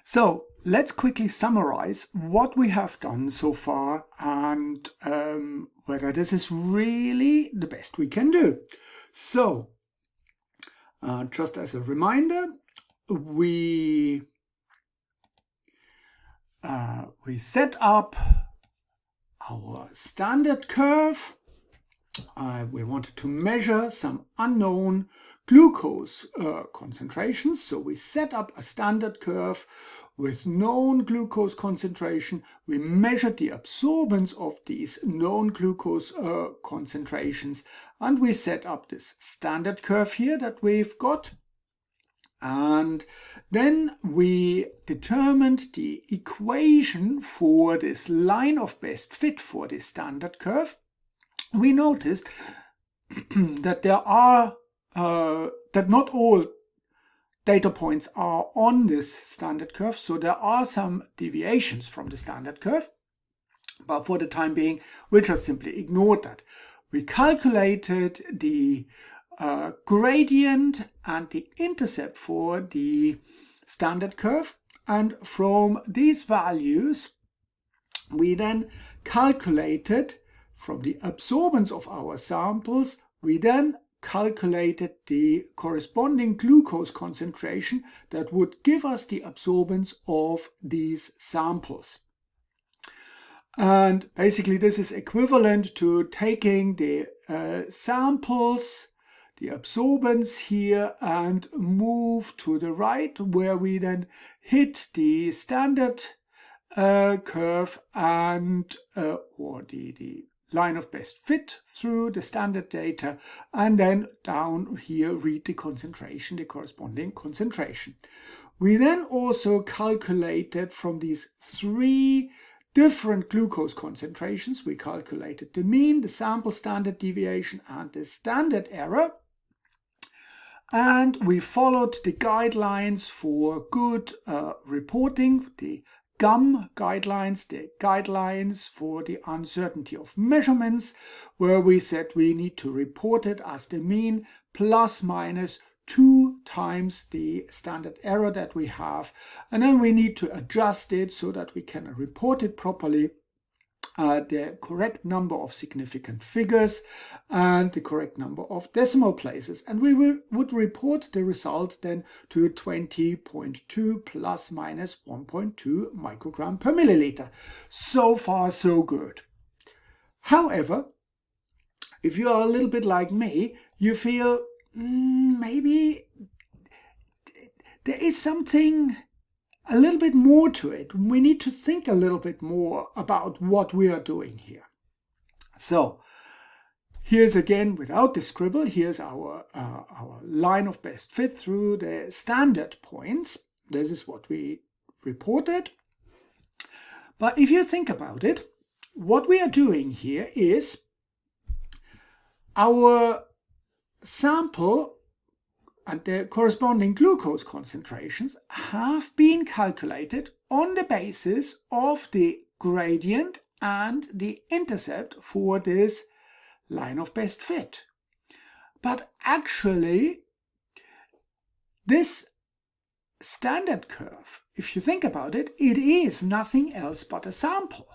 So let's quickly summarize what we have done so far and whether this is really the best we can do. So just as a reminder, we set up our standard curve. We wanted to measure some unknown glucose concentrations. So we set up a standard curve with known glucose concentration. We measured the absorbance of these known glucose concentrations, and we set up this standard curve here that we've got. And then we determined the equation for this line of best fit for this standard curve. We noticed that that not all data points are on this standard curve, so there are some deviations from the standard curve, but for the time being we'll just simply ignore that. We calculated the gradient and the intercept for the standard curve, and from these values we then calculated, from the absorbance of our samples, we then calculated the corresponding glucose concentration that would give us the absorbance of these samples. And basically this is equivalent to taking the samples, the absorbance here, and move to the right, where we then hit the standard curve and or the line of best fit through the standard data, and then down here read the concentration, the corresponding concentration. We then also calculated from these three different glucose concentrations, we calculated the mean, the sample standard deviation, and the standard error. And we followed the guidelines for good reporting, the GUM guidelines, the guidelines for the uncertainty of measurements, where we said we need to report it as the mean plus minus 2 times the standard error that we have, and then we need to adjust it so that we can report it properly, the correct number of significant figures and the correct number of decimal places, and we would report the result then to 20.2 plus minus 1.2 microgram per milliliter. So far so good. However, if you are a little bit like me, you feel maybe there is something a little bit more to it. We need to think a little bit more about what we are doing here. So here's again, without the scribble, here's our line of best fit through the standard points. This is what we reported. But if you think about it, what we are doing here is our sample and the corresponding glucose concentrations have been calculated on the basis of the gradient and the intercept for this line of best fit. But actually, this standard curve, if you think about it, it is nothing else but a sample.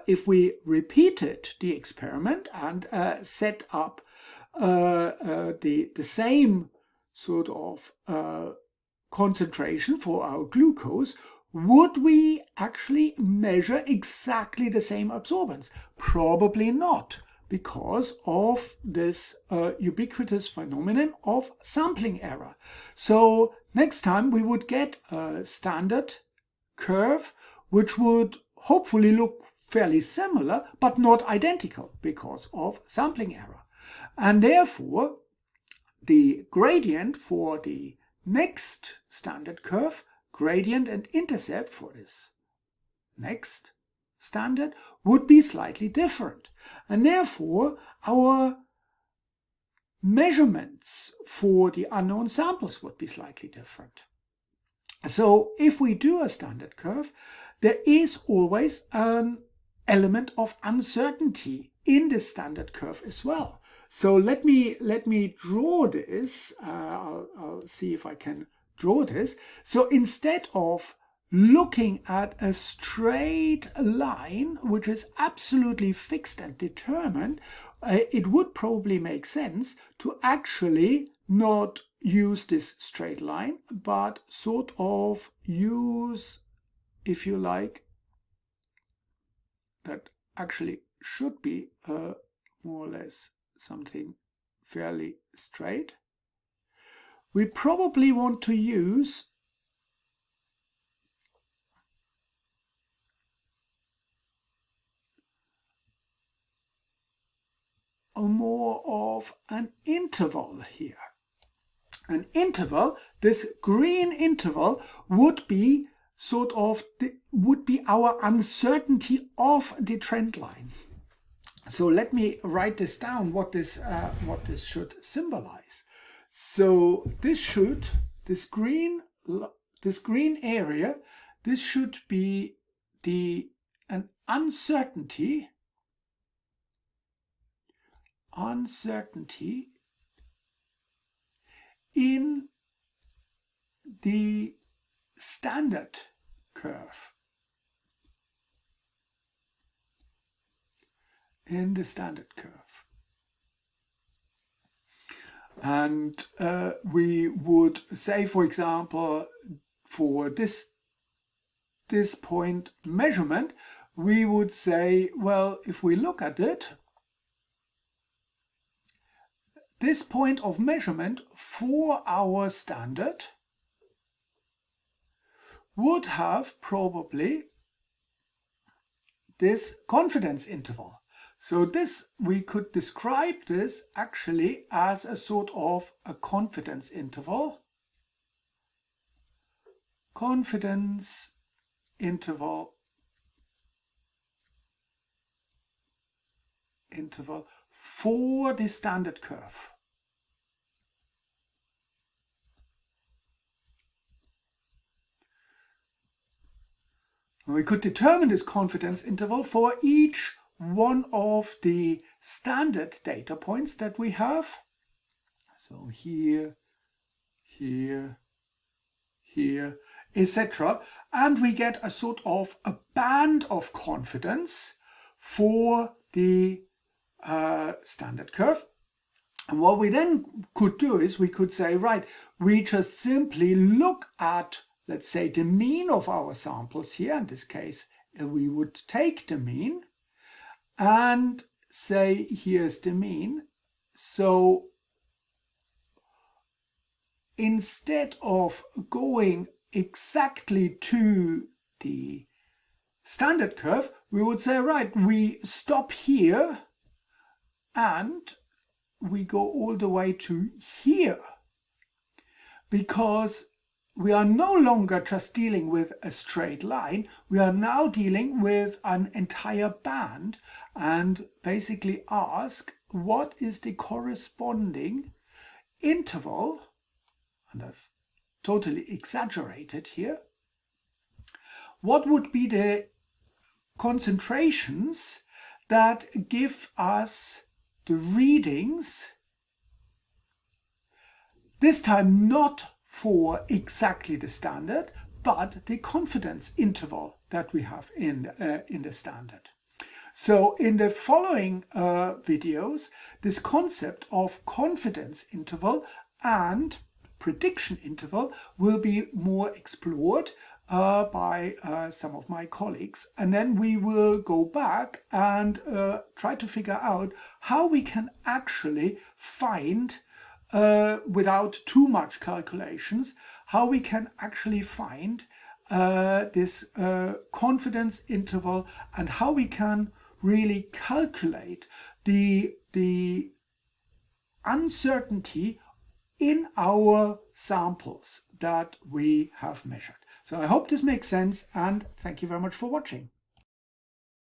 If we repeated the experiment and set up the same sort of concentration for our glucose, would we actually measure exactly the same absorbance? Probably not, because of this ubiquitous phenomenon of sampling error. So next time we would get a standard curve which would hopefully look fairly similar but not identical because of sampling error. And therefore, the gradient for the next standard curve, gradient and intercept for this next standard, would be slightly different. And therefore, our measurements for the unknown samples would be slightly different. So if we do a standard curve, there is always an element of uncertainty in the standard curve as well. So let me draw this. I'll see if I can draw this. So instead of looking at a straight line, which is absolutely fixed and determined, it would probably make sense to actually not use this straight line, but sort of use, if you like, that actually should be more or less something fairly straight. We probably want to use more of an interval here. An interval, this green interval would be sort of would be our uncertainty of the trend line. So let me write this down, what this should symbolize. So this green area, this should be an uncertainty in the standard curve. In the standard curve. And we would say, for example, for this point measurement, we would say, well, if we look at it, this point of measurement for our standard would have probably this confidence interval. So this, we could describe this actually as a sort of a confidence interval. Confidence interval for the standard curve. We could determine this confidence interval for each one of the standard data points that we have. So here, etc. And we get a sort of a band of confidence for the standard curve. And what we then could do is we could say, right, we just simply look at, let's say, the mean of our samples here. In this case, we would take the mean and say, here's the mean. So instead of going exactly to the standard curve, we would say, right, we stop here and we go all the way to here, because we are no longer just dealing with a straight line, we are now dealing with an entire band, and basically ask what is the corresponding interval, and I've totally exaggerated here, what would be the concentrations that give us the readings, this time not for exactly the standard, but the confidence interval that we have in the standard. So in the following videos, this concept of confidence interval and prediction interval will be more explored by some of my colleagues, and then we will go back and try to figure out how we can actually find, without too much calculations, how we can actually find this confidence interval, and how we can really calculate the uncertainty in our samples that we have measured. So I hope this makes sense, and thank you very much for watching.